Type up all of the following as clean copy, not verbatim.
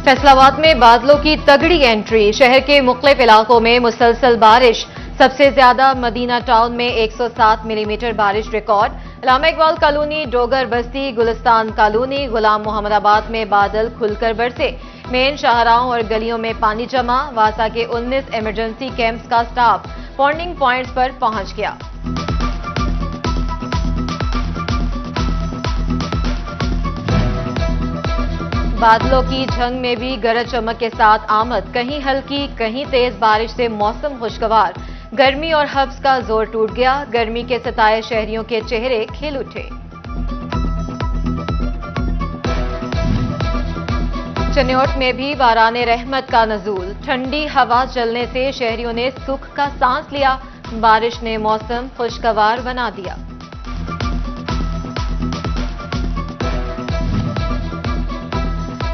फैसलाबाद में बादलों की तगड़ी एंट्री, शहर के मुख्तलिफ इलाकों में मुसलसल बारिश। सबसे ज्यादा मदीना टाउन में 107 मिलीमीटर बारिश रिकॉर्ड। अल्लामा इकबाल कॉलोनी, डोगर बस्ती, गुलिस्तान कॉलोनी, गुलाम मोहम्मदाबाद में बादल खुलकर बरसे। मेन शाहराहों और गलियों में पानी जमा। वासा के 19 इमरजेंसी कैंप्स का स्टाफ पॉन्डिंग पॉइंट्स पर पहुंच गया। बादलों की झंग में भी गरज चमक के साथ आमद। कहीं हल्की कहीं तेज बारिश से मौसम खुशगवार। गर्मी और हब्स का जोर टूट गया। गर्मी के सताए शहरियों के चेहरे खिल उठे। चन्योट में भी बाराने रहमत का नजूल। ठंडी हवा चलने से शहरियों ने सुख का सांस लिया। बारिश ने मौसम खुशगवार बना दिया।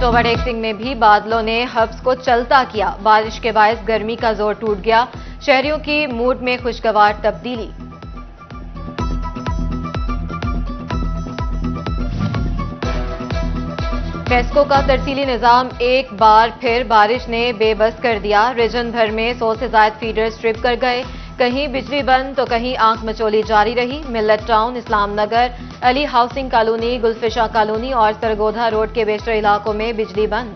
टोबा टेक सिंह में भी बादलों ने हब्स को चलता किया। बारिश के बायस गर्मी का जोर टूट गया। शहरियों की मूड में खुशगवार तब्दीली। पेस्को का तरसीली निजाम एक बार फिर बारिश ने बेबस कर दिया। रीजन भर में 100 से ज्यादा फीडर्स ट्रिप कर गए। कहीं बिजली बंद तो कहीं आंख मचोली जारी रही। Millat town, Islam Nagar, Ali housing colony, Gulfisha colony और सरगोधा रोड के बेशतर इलाकों में बिजली बंद।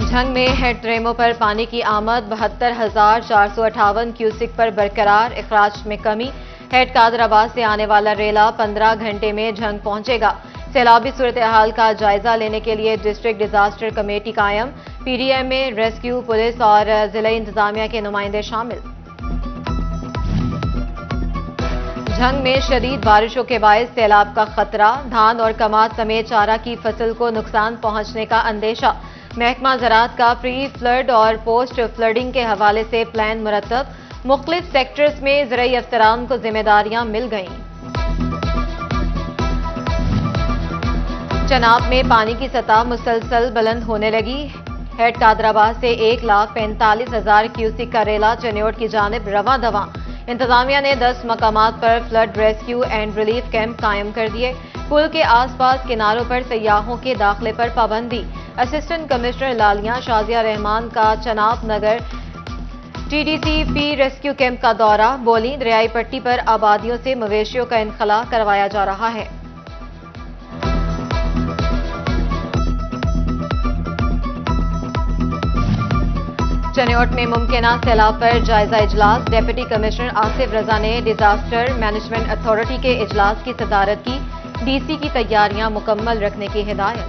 झंग में हेड ट्रेमों पर पानी की आमद 72,458 क्यूसिक पर बरकरार। इखराज में कमी। हेड कादराबाद से आने वाला रेला 15 घंटे में झंग पहुंचेगा। सैलाबी सूरत हाल का जायजा लेने के लिए डिस्ट्रिक्ट डिजास्टर कमेटी कायम। पीडीएम में रेस्क्यू, पुलिस और जिला इंतजामिया के नुमाइंदे शामिल। झंग में शदीद बारिशों के बायस सैलाब का खतरा। धान और कमाद समेत चारा की फसल को नुकसान पहुंचने का अंदेशा। महकमा ज़राअत का प्री फ्लड और पोस्ट फ्लडिंग के हवाले से प्लान मुरतब। मुख्तलिफ सेक्टर्स में ज़राई अफसरान को जिम्मेदारियां मिल गईं। चनाब में पानी की सतह मुसलसल बुलंद होने लगी। हेड कादराबाद से 1,45,000 क्यूसिक का रेला चन्योट की जानिब रवां दवां। इंतजामिया ने 10 मकामात पर flood rescue and relief camp कायम कर दिए। पुल के आसपास किनारों पर सयाहों के दाखिले पर पाबंदी। असिस्टेंट कमिश्नर लालिया शाजिया रहमान का चनाब नगर टीडीसी रेस्क्यू कैंप का दौरा। बोली, दरियाई पट्टी पर आबादियों से मवेशियों का इनखला करवाया जा रहा है। चन्योट में मुमकिना सैलाब पर जायजा इजलास। डिप्टी कमिश्नर आसिफ रजा ने डिजास्टर मैनेजमेंट अथॉरिटी के इजलास की सदारत की। डीसी की तैयारियां मुकम्मल रखने की हिदायत।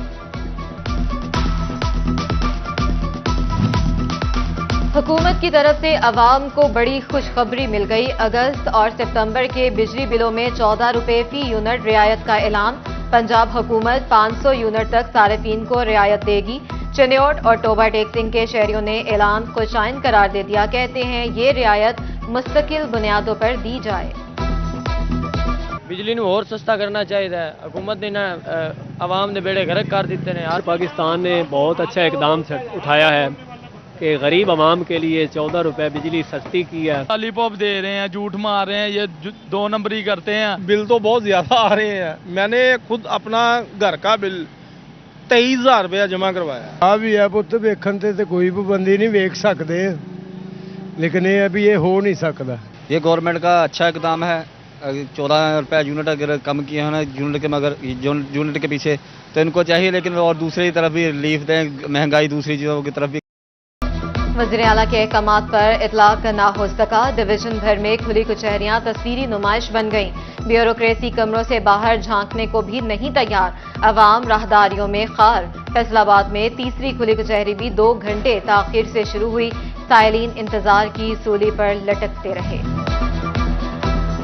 हुकूमत की तरफ से अवाम को बड़ी खुशखबरी मिल गई। अगस्त और सितंबर के बिजली बिलों में 14 रुपए फी यूनिट रियायत का ऐलान। पंजाब हुकूमत 500 यूनिट तक सारिफीन को रियायत देगी। चन्योट और टोबा टेक सिंह के शहरियों ने ऐलान खुशाइन करार दे दिया। कहते हैं ये रियायत मुस्तकिल बुनियादों पर दी जाए। बिजली ਨੂੰ ਹੋਰ सस्ता करना चाहिए। हुकूमत ने आवाम ने बेड़े गर्क कर दिते हैं। पाकिस्तान ने बहुत अच्छा इकदाम उठाया है कि गरीब आवाम के लिए 14 रुपए बिजली सस्ती की है। लॉलीपॉप दे रहे हैं, झूठ मार रहे हैं, ये 2 नंबरी करते हैं। बिल तो बहुत ज्यादा आ रहे हैं। मैंने खुद अपना घर का बिल 23,000 रुपया जमा करवाया। हाँ भी है पुत, वेखन ते कोई पाबंदी नहीं वेख सकते, लेकिन ये अभी ये हो नहीं सकता। ये गवर्नमेंट का अच्छा इकदाम है। 14 रुपया यूनिट अगर कम किए हैं ना यूनिट के, मगर यूनिट के पीछे तो इनको चाहिए, लेकिन और दूसरी तरफ भी रिलीफ दें, महंगाई दूसरी चीज़ों की तरफ भी। वज़ीर आला के अहकामात पर इतलाक ना हो सका। डिवीजन भर में खुली कचहरियां तस्वीरी नुमाइश बन गईं। ब्यूरोक्रेसी कमरों से बाहर झांकने को भी नहीं तैयार। अवाम राहदारियों में खार। फैसलाबाद में तीसरी खुली कचहरी भी 2 घंटे ताखिर से शुरू हुई। साइलिन इंतजार की सूली पर लटकते रहे।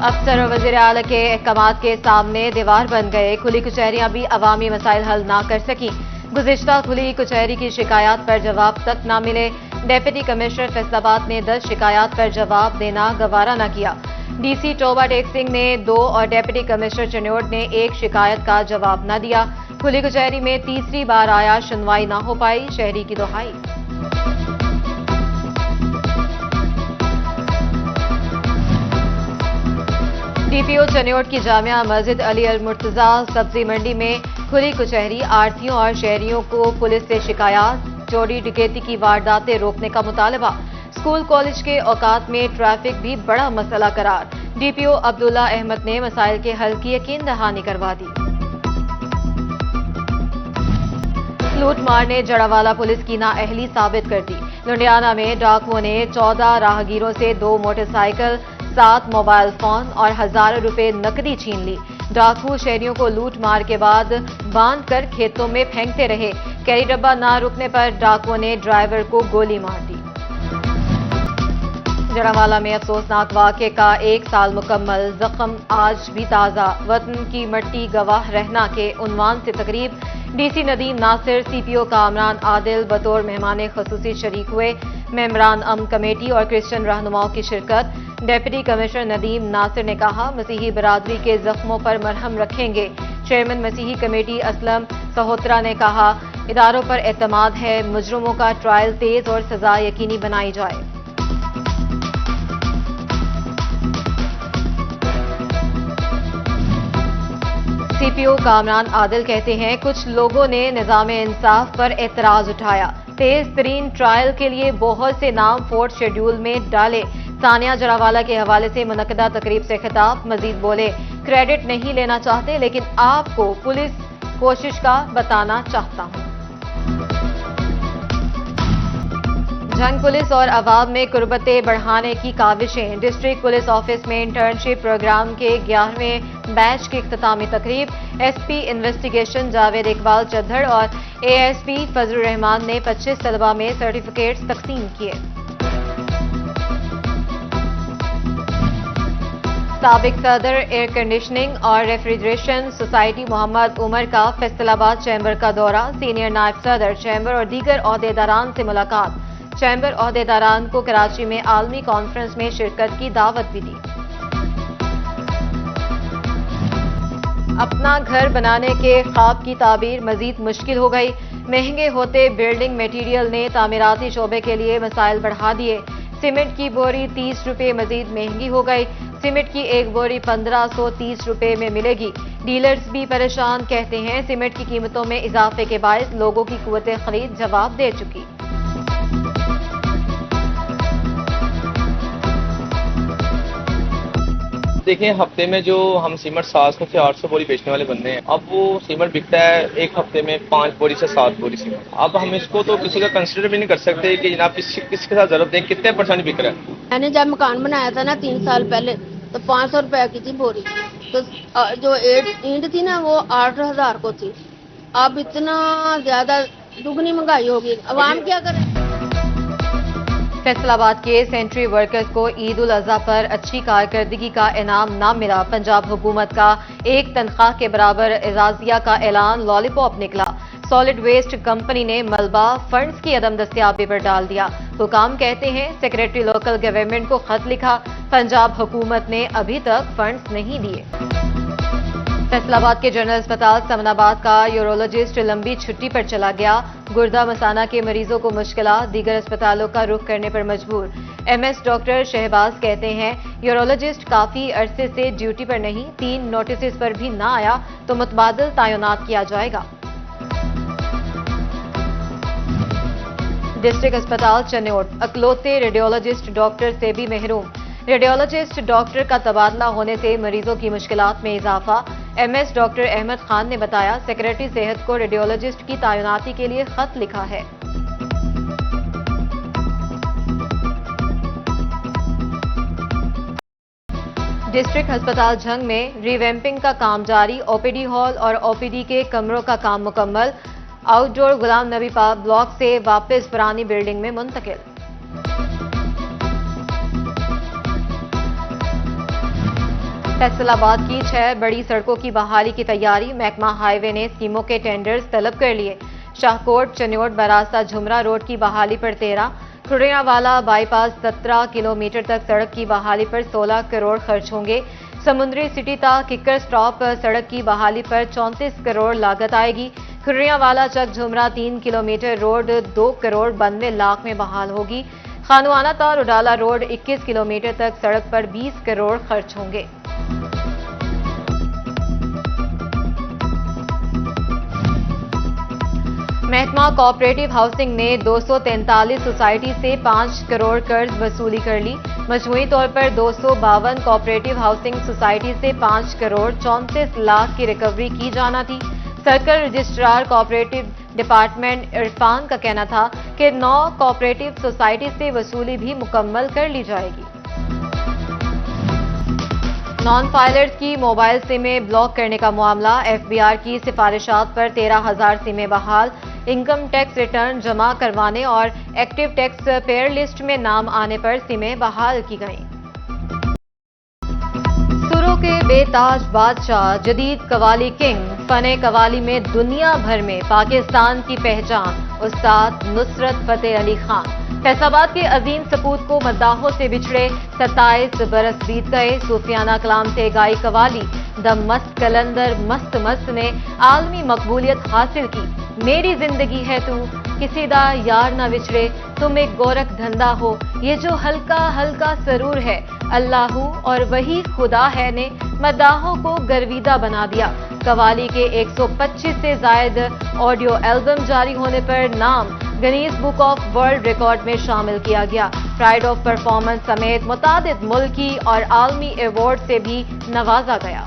अफसर और वज़ीर आला के अहकामात के सामने दीवार बन गए। खुली कचहरियां भी अवामी मसाइल हल ना कर सकी। गुज़िश्ता खुली कचहरी की शिकायत पर जवाब तक ना मिले। डिप्टी कमिश्नर फैसलाबाद ने 10 शिकायत पर जवाब देना गवारा न किया। डीसी टोबा टेक सिंह ने 2 और डिप्टी कमिश्नर चन्योट ने 1 शिकायत का जवाब न दिया। खुली कचहरी में तीसरी बार आया, सुनवाई न हो पाई। शहरी की दुहाई। डीपीओ चन्योट की जामिया मस्जिद अली अल मुर्तजा सब्जी मंडी में کھلی کچہری، آڑھتیوں اور شہریوں کو پولیس سے شکایات، چوری ڈکیتی کی وارداتیں روکنے کا مطالبہ۔ اسکول کالج کے اوقات میں ٹریفک بھی بڑا مسئلہ قرار، ڈی پی او عبداللہ احمد نے مسائل کے حل کی یقین دہانی کروا دی۔ لوٹ مار نے جڑاوالا پولیس کی نااہلی ثابت کر دی۔ لنڈیانہ میں ڈاکوؤں نے 14 راہگیروں سے 2 موٹر سائیکل، 7 موبائل فون اور ہزاروں روپے نقدی چھین لی۔ ڈاکو شہریوں کو لوٹ مار کے بعد باندھ کر کھیتوں میں پھینکتے رہے۔ کیری ڈبہ نہ رکنے پر ڈاکوؤں نے ڈرائیور کو گولی مار دی۔ جڑاوالا میں افسوسناک واقعے کا 1 سال مکمل، زخم آج بھی تازہ، وطن کی مٹی گواہ رہنا کے عنوان سے تقریب، ڈی سی ندیم ناصر، سی پی او کامران عادل بطور مہمان خصوصی شریک ہوئے۔ ممبران امن کمیٹی اور کرسچن رہنماؤں کی شرکت۔ ڈپٹی کمشنر ندیم ناصر نے کہا، مسیحی برادری کے زخموں پر مرہم رکھیں گے۔ چیئرمین مسیحی کمیٹی اسلم سہوترا نے کہا، اداروں پر اعتماد ہے، مجرموں کا ٹرائل تیز اور سزا یقینی بنائی جائے۔ سی پی او کامران عادل کہتے ہیں، کچھ لوگوں نے نظام انصاف پر اعتراض اٹھایا، تیز ترین ٹرائل کے لیے بہت سے نام 4 شیڈول میں ڈالے۔ ثانیہ جڑاوالا کے حوالے سے منعقدہ تقریب سے خطاب، مزید بولے، کریڈٹ نہیں لینا چاہتے لیکن آپ کو پولیس کوشش کا بتانا چاہتا ہوں۔ جنگ پولیس اور عوام میں قربتیں بڑھانے کی کاوشیں، ڈسٹرکٹ پولیس آفس میں انٹرنشپ پروگرام کے 11ویں بیچ کی اختتامی تقریب، S P investigation Javed Iqbal Chadhar اور اے ایس پی فضل الرحمان نے 25 طلبہ میں سرٹیفکیٹس تقسیم کیے۔ سابق صدر ایئر کنڈیشننگ اور ریفریجریشن سوسائٹی محمد عمر کا فیصل آباد چیمبر کا دورہ، سینئر نائب صدر چیمبر اور دیگر عہدیداران سے ملاقات۔ چیمبر عہدیداران کو کراچی میں عالمی کانفرنس میں شرکت کی دعوت بھی دی۔ اپنا گھر بنانے کے خواب کی تعبیر مزید مشکل ہو گئی، مہنگے ہوتے بلڈنگ میٹیریل نے تعمیراتی شعبے کے لیے مسائل بڑھا دیے۔ سیمنٹ کی بوری 30 روپے مزید مہنگی ہو گئی، سیمنٹ کی ایک بوری 1530 روپے میں ملے گی۔ ڈیلرز بھی پریشان، کہتے ہیں سیمنٹ کی قیمتوں میں اضافے کے باعث لوگوں کی قوت خرید جواب دے چکی۔ دیکھیں، ہفتے میں جو ہم سیمنٹ 700 سے 800 بوری بیچنے والے بندے ہیں، اب وہ سیمنٹ بکتا ہے ایک ہفتے میں 5 بوری سے 7 بوری سیمنٹ۔ اب ہم اس کو تو کسی کا کنسیڈر بھی نہیں کر سکتے کہ جناب کس کے ساتھ ضرورت ہے، کتنے پرسنٹ بک رہا ہے۔ میں نے جب مکان بنایا تھا نا 3 سال پہلے تو 500 روپے کی تھی بوری، تو جو اینٹ تھی نا وہ 8000 کو تھی۔ اب اتنا زیادہ دگنی مہنگائی ہوگی، عوام کیا کرے؟ فیصل آباد کے سینٹری ورکرز کو عید الاضحیٰ پر اچھی کارکردگی کا انعام نہ ملا، پنجاب حکومت کا 1 تنخواہ کے برابر اعزازیہ کا اعلان لالی پاپ نکلا۔ سالڈ ویسٹ کمپنی نے ملبہ فنڈز کی عدم دستیابی پر ڈال دیا۔ حکام کہتے ہیں سیکریٹری لوکل گورنمنٹ کو خط لکھا، پنجاب حکومت نے ابھی تک فنڈز نہیں دیے۔ فیصل آباد کے جنرل اسپتال سمن آباد کا یورولوجسٹ لمبی چھٹی پر چلا گیا، گردہ مثانہ کے مریضوں کو مشکلات، دیگر اسپتالوں کا رخ کرنے پر مجبور۔ ایم ایس ڈاکٹر شہباز کہتے ہیں یورولوجسٹ کافی عرصے سے ڈیوٹی پر نہیں، 3 نوٹسز پر بھی نہ آیا تو متبادل تعینات کیا جائے گا۔ ڈسٹرکٹ اسپتال چنیوٹ اکلوتے ریڈیولوجسٹ ڈاکٹر سے بھی محروم، ریڈیولوجسٹ ڈاکٹر کا تبادلہ ہونے سے مریضوں کی مشکلات میں اضافہ۔ M S doctor Ahmad Khan نے بتایا سیکریٹری صحت کو ریڈیولوجسٹ کی تعیناتی کے لیے خط لکھا ہے۔ ڈسٹرکٹ ہسپتال جھنگ میں ری ویمپنگ کا کام جاری، او پی ڈی ہال اور او پی ڈی کے کمروں کا کام مکمل، آؤٹ ڈور غلام نبی پاک بلاک سے واپس پرانی بلڈنگ میں منتقل۔ فیصل آباد کی 6 بڑی سڑکوں کی بحالی کی تیاری، محکمہ ہائی وے نے اسکیموں کے ٹینڈرز طلب کر لیے۔ شاہکوٹ چنیوٹ براستہ جھمرا روڈ کی بحالی پر 13، کھڑیاں والا بائی پاس 17 کلومیٹر تک سڑک کی بحالی پر 16 کروڑ خرچ ہوں گے۔ سمندری سٹی تا ککر سٹاپ سڑک کی بحالی پر 34 کروڑ لاگت آئے گی۔ کھڑیاں والا چک جھمرا 3 کلومیٹر روڈ 2 کروڑ 92 لاکھ میں بحال ہوگی۔ خانوانہ تا روڈالہ روڈ 21 کلومیٹر تک سڑک پر 20 کروڑ خرچ ہوں گے۔ महकमा कोऑपरेटिव हाउसिंग ने 243 सोसाइटी से 5 करोड़ कर्ज वसूली कर ली। मजमूई तौर पर 252 कोऑपरेटिव हाउसिंग सोसाइटी से 5 करोड़ 34 लाख की रिकवरी की जाना थी। Circle registrar cooperative department Irfan का कहना था कि 9 कोऑपरेटिव सोसाइटी से वसूली भी मुकम्मल कर ली जाएगी। नॉन फाइलर्स की मोबाइल सिमें ब्लॉक करने का मामला, एफबीआर की सिफारिशात पर 13,000 सिमें बहाल। इनकम टैक्स रिटर्न जमा करवाने और एक्टिव टैक्स पेयर लिस्ट में नाम आने पर सिमें बहाल की गईं। सुरों के बेताज बादशाह, जदीद कवाली किंग, फने कवाली में दुनिया भर में पाकिस्तान की पहचान, उस्ताद नुसरत फतेह अली खान। फैसलाबाद के अजीम सपूत को मद्दाहों से बिछड़े 27 बरस बीत गए। सूफियाना कलाम से गाई कवाली द मस्त कलंदर मस्त मस्त ने आलमी मकबूलियत हासिल की। मेरी जिंदगी है तू, किसी दा यार ना विछड़े, तुम एक गोरख धंधा हो, ये जो हल्का हल्का सरूर है, अल्लाहू और वही खुदा है ने मद्दाहों को गर्विदा बना दिया। कवाली के 125 से जायद ऑडियो एल्बम जारी होने पर नाम Guinness book of world record में शामिल किया गया। प्राइड ऑफ परफॉर्मेंस समेत मुतादिद मुल्की और आलमी अवार्ड से भी नवाजा गया।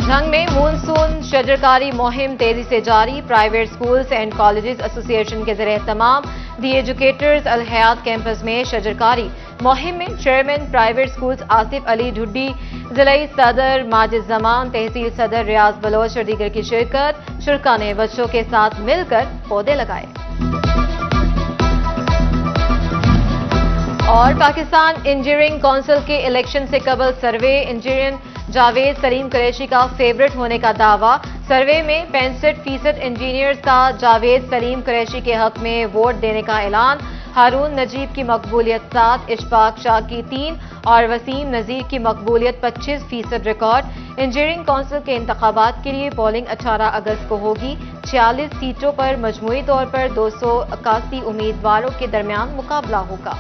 झंग में मानसून शजरकारी मुहिम तेजी से जारी। Private schools and colleges association के ज़रिए तमाम दी एजुकेटर्स अल हयात कैंपस में शजरकारी मुहिम में chairman private schools Asif Ali Dhuddi, जिलाई सदर माजिद जमान, तहसील सदर रियाज बलोच और दीगर की शिरकत। शुरका ने बच्चों के साथ मिलकर पौधे लगाए। और पाकिस्तान इंजीनियरिंग काउंसिल के इलेक्शन से कबल सर्वे, इंजीनियर जावेद सलीम कुरैशी का फेवरेट होने का दावा। सर्वे में 65% इंजीनियर्स का जावेद सलीम कुरैशी के हक में वोट देने का ऐलान। हारून नजीब की मकबूलियत 7, इशफाक शाह की 3 और वसीम नजीर की मकबूलियत 25% रिकॉर्ड। इंजीनियरिंग काउंसिल के इंतखाबात के लिए पोलिंग 18 अगस्त को होगी। 46 सीटों पर मजमूई तौर पर 281 उम्मीदवारों के दरमियान मुकाबला होगा।